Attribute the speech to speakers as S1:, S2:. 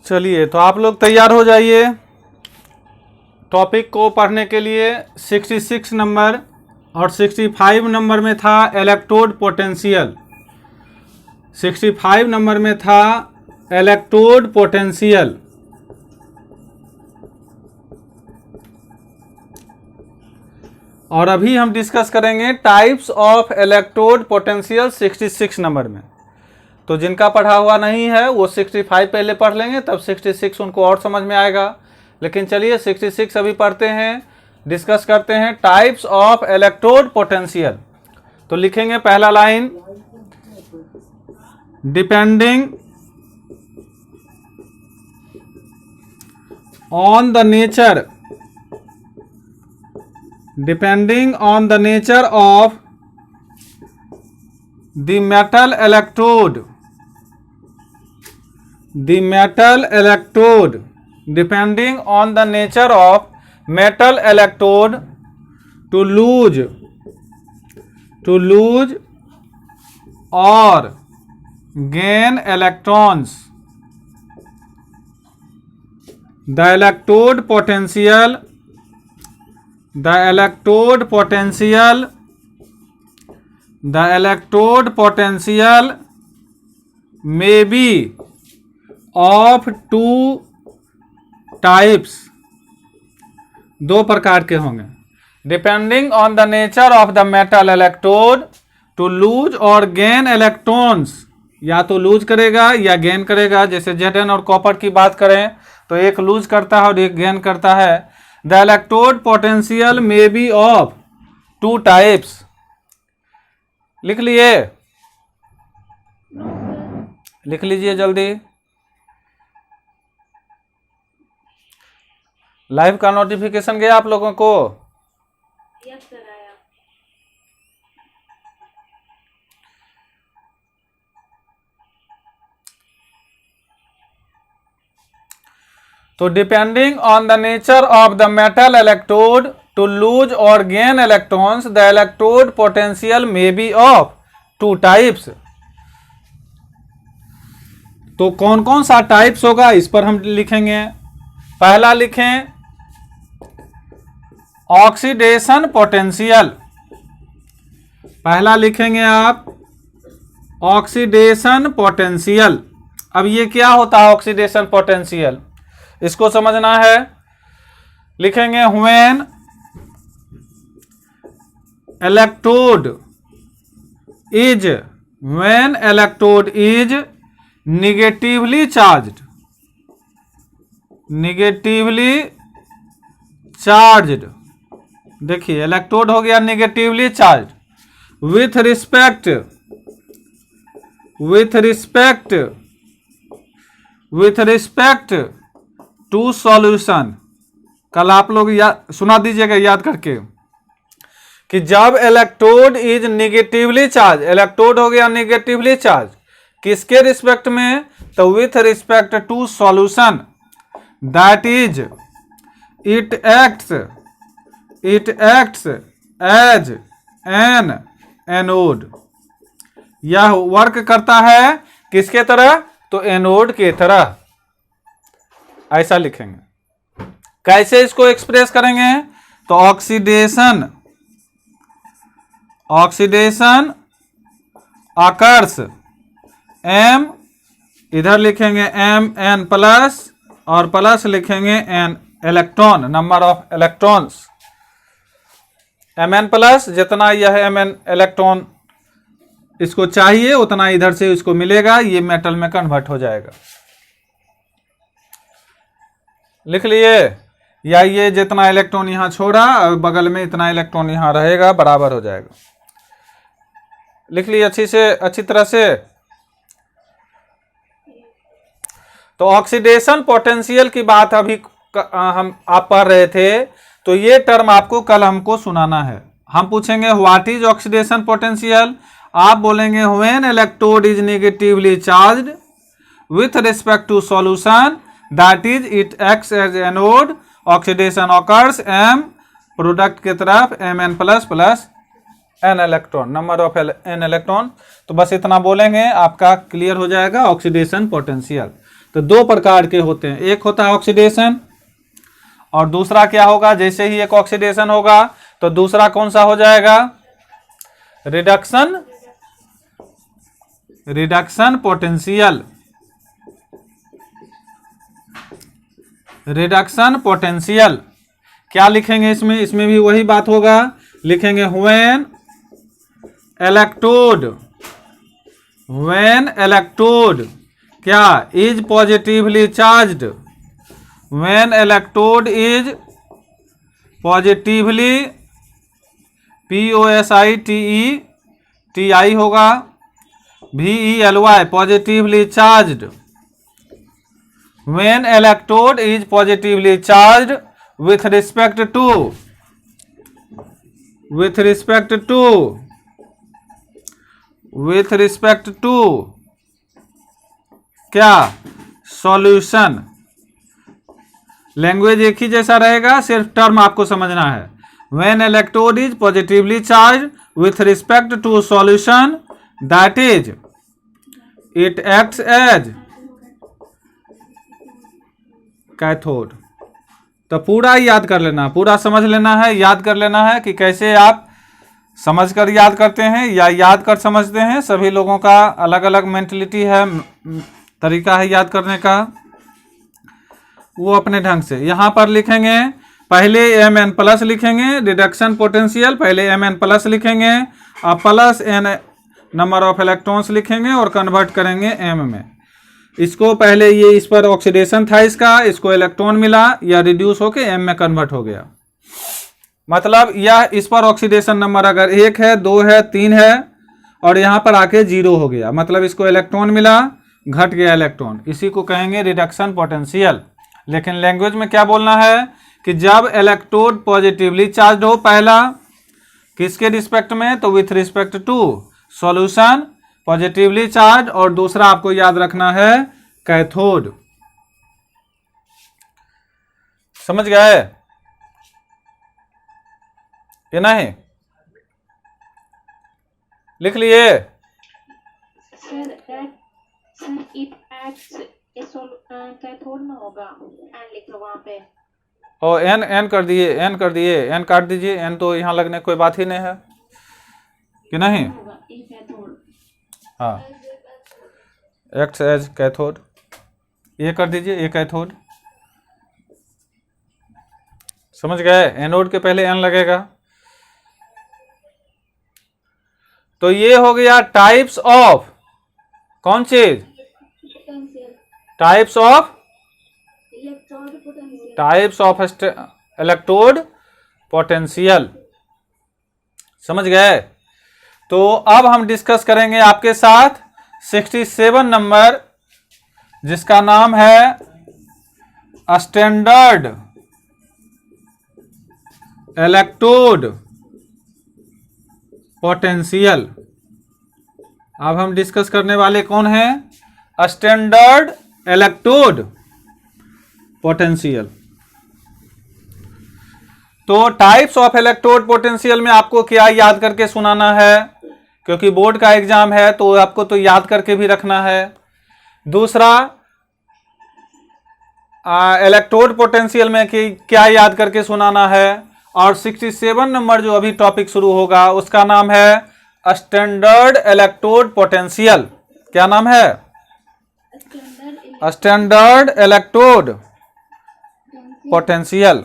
S1: चलिए, तो आप लोग तैयार हो जाइए टॉपिक को पढ़ने के लिए। 66 नंबर और 65 नंबर में था इलेक्ट्रोड पोटेंशियल। 65 नंबर में था इलेक्ट्रोड पोटेंशियल। और अभी हम डिस्कस करेंगे types of electrode potential 66 number में। तो जिनका पढ़ा हुआ नहीं है वो 65 पहले पढ़ लेंगे, तब 66 उनको और समझ में आएगा। लेकिन चलिए 66 अभी पढ़ते हैं, डिस्कस करते हैं टाइप्स ऑफ इलेक्ट्रोड पोटेंशियल। तो लिखेंगे पहला line, depending on the nature, depending on the nature of the metal electrode, depending on the nature of metal electrode to lose or gain electrons, the electrode potential may be of two types, दो प्रकार के होंगे। Depending on the nature of the metal electrode to lose और gain electrons, या तो loose करेगा या gain करेगा। जैसे जेडन और कॉपर की बात करें तो एक लूज करता है और एक गेन करता है। The electrode potential may be of two types. लिख लिए, लिख लीजिए जल्दी। लाइव का नोटिफिकेशन गया आप लोगों को?
S2: यस सर आया।
S1: तो depending on the nature of the metal electrode to lose और gain electrons, the electrode potential may be of two types. तो कौन कौन सा टाइप्स होगा इस पर हम लिखेंगे। पहला लिखें ऑक्सीडेशन पोटेंशियल। पहला लिखेंगे आप ऑक्सीडेशन पोटेंशियल। अब ये क्या होता है ऑक्सीडेशन पोटेंशियल, इसको समझना है। लिखेंगे when electrode is negatively charged. देखिए इलेक्ट्रोड हो गया negatively charge with respect to solution. कल आप लोग सुना दीजिएगा याद करके कि जब electrode is negatively charge, electrode हो गया निगेटिवली चार्ज किसके रिस्पेक्ट में, तो with respect to solution, that is it acts as an anode. यह वर्क करता है किसके तरह, तो एनोड के तरह। ऐसा लिखेंगे। कैसे इसको एक्सप्रेस करेंगे, तो ऑक्सीडेशन अकर्स एम, इधर लिखेंगे एम एन प्लस और प्लस लिखेंगे N electron, number of electrons. M N plus, जितना यह एम एन इलेक्ट्रॉन इसको चाहिए उतना इधर से इसको मिलेगा, ये मेटल में कन्वर्ट हो जाएगा। लिख लिए, या ये जितना इलेक्ट्रॉन यहां छोड़ा और बगल में इतना इलेक्ट्रॉन यहां रहेगा, बराबर हो जाएगा। लिख लिए अच्छी तरह से। तो ऑक्सीडेशन पोटेंशियल की बात अभी आप पढ़ रहे थे, तो ये टर्म आपको कल हमको सुनाना है। हम पूछेंगे व्हाट इज ऑक्सीडेशन पोटेंशियल, आप बोलेंगे when electrode is negatively charged with respect to solution, that is it acts as anode, oxidation occurs M, product की तरफ M N plus plus N electron, number of N electron. तो बस इतना बोलेंगे आपका clear हो जाएगा ऑक्सीडेशन पोटेंशियल। तो दो प्रकार के होते हैं, एक होता है ऑक्सीडेशन और दूसरा क्या होगा, जैसे ही एक ऑक्सीडेशन होगा तो दूसरा कौन सा हो जाएगा, reduction, reduction potential, reduction potential. क्या लिखेंगे इसमें, इसमें भी वही बात होगा, लिखेंगे व्हेन इलेक्ट्रोड, व्हेन इलेक्ट्रोड क्या is positively charged, when electrode is positively POSITETI होगा VELY positively charged, when electrode is positively charged with respect to, with respect to, with respect to क्या, सॉल्यूशन। लैंग्वेज एक ही जैसा रहेगा, सिर्फ term आपको समझना है। When electrode is positively charged with respect to solution, that is, it acts as cathode। तो पूरा याद कर लेना, पूरा समझ लेना है, याद कर लेना है कि कैसे आप समझकर याद करते हैं या याद कर समझते हैं। सभी लोगों का अलग अलग मेंटलिटी है, तरीका है याद करने का, वो अपने ढंग से। यहाँ पर लिखेंगे पहले Mn प्लस लिखेंगे, रिडक्शन पोटेंशियल पहले Mn प्लस लिखेंगे और plus n number of electrons लिखेंगे और कन्वर्ट करेंगे m में। इसको पहले ये इस पर ऑक्सीडेशन था इसका, इसको इलेक्ट्रॉन मिला या रिड्यूस होके m में कन्वर्ट हो गया। मतलब यह इस पर ऑक्सीडेशन नंबर अगर 1 है, 2 है, 3 है और यहाँ पर आके 0 हो गया, मतलब इसको इलेक्ट्रॉन मिला, घट गया इलेक्ट्रॉन, इसी को कहेंगे रिडक्शन पोटेंशियल। लेकिन लैंग्वेज में क्या बोलना है कि जब इलेक्ट्रोड पॉजिटिवली चार्ज हो, पहला किसके रिस्पेक्ट में, तो with respect to solution positively charge, और दूसरा आपको याद रखना है कैथोड। समझ गए ये नहीं, लिख लिए।
S2: सर इट एक्ट्स कैथोड में होगा, एन लिखा वहां पे।
S1: और एन कर दिए, एन कर दिए, एन काट दीजिए, एन तो यहाँ लगने कोई बात ही नहीं है कि नहीं। हाँ, एक्ट्स एज कैथोड, ये कर दीजिए, ये कैथोड। समझ गए, एनोड के पहले एन लगेगा। तो ये हो गया टाइप्स ऑफ कौन चीज, types of, types of electrode potential. समझ गए। तो अब हम डिस्कस करेंगे आपके साथ 67 नंबर, जिसका नाम है स्टैंडर्ड इलेक्ट्रोड पोटेंशियल। अब हम डिस्कस करने वाले कौन हैं, स्टैंडर्ड इलेक्ट्रोड पोटेंशियल। तो टाइप्स ऑफ इलेक्ट्रोड पोटेंशियल में आपको क्या याद करके सुनाना है, क्योंकि बोर्ड का एग्जाम है तो आपको तो याद करके भी रखना है। दूसरा, इलेक्ट्रोड पोटेंशियल में क्या याद करके सुनाना है। और 67 नंबर जो अभी टॉपिक शुरू होगा उसका नाम है स्टैंडर्ड इलेक्ट्रोड पोटेंशियल। क्या नाम है, स्टैंडर्ड इलेक्ट्रोड पोटेंशियल।